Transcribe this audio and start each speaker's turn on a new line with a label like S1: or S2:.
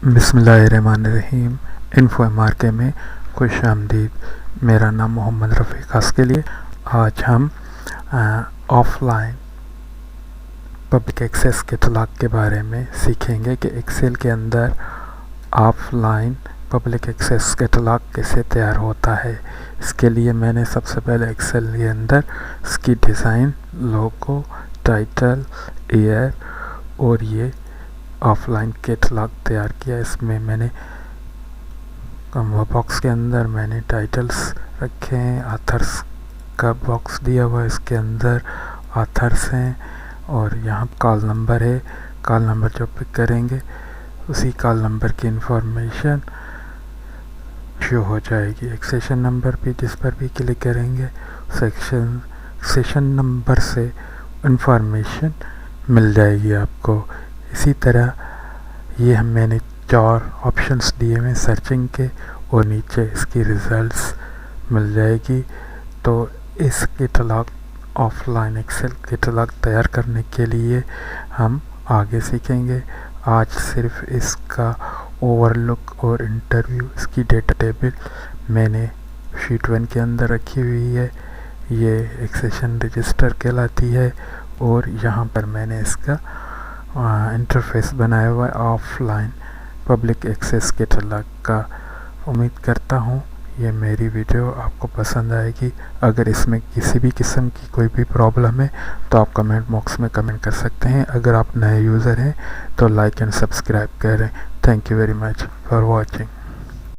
S1: بسم اللہ الرحمن الرحیم۔ انفو ایم آر کے میں خوش آمدید۔ میرا نام محمد رفیق خاص کے لیے آج ہم offline public access catalogue کے بارے میں سیکھیں گے کہ ایکسل کے اندر offline public access catalogue کیسے تیار ہوتا ہے۔ اس کے لیے میں نے سب سے پہلے ایکسل کے اندر اس کی ڈیزائن، لوگو، ٹائٹل، ایئر اور یہ آف لائن کیٹلاگ تیار کیا۔ اس میں میں نے باکس کے اندر میں نے ٹائٹلز رکھے ہیں، آتھرس کا باکس دیا ہوا ہے، اس کے اندر آتھرس ہیں اور یہاں کال نمبر ہے۔ کال نمبر جو پک کریں گے اسی کال نمبر کی انفارمیشن شو ہو جائے گی۔ ایک سیشن نمبر بھی جس پر بھی کلک کریں گے سیشن نمبر سے انفارمیشن مل جائے گی آپ کو۔ اسی طرح یہ میں نے 4 آپشنز دیے ہوئے سرچنگ کے اور نیچے اس کی ریزلٹس مل جائے گی۔ تو اس catalogue offline Excel catalogue تیار کرنے کے لیے ہم آگے سیکھیں گے۔ آج صرف اس کا اوور لک اور انٹرویو، اس کی ڈیٹا ٹیبل میں نے شیٹ 1 کے اندر رکھی ہوئی ہے۔ یہ ایک سیشن رجسٹر کہلاتی ہے اور یہاں پر میں نے اس کا انٹرفیس بنایا ہوا ہے of line public access catalogue کا۔ امید کرتا ہوں یہ میری ویڈیو آپ کو پسند آئے گی۔ اگر اس میں کسی بھی قسم کی کوئی بھی پرابلم ہے تو آپ کمنٹ باکس میں کمنٹ کر سکتے ہیں۔ اگر آپ نئے یوزر ہیں تو لائک اینڈ سبسکرائب کریں۔ Thank you very much for watching.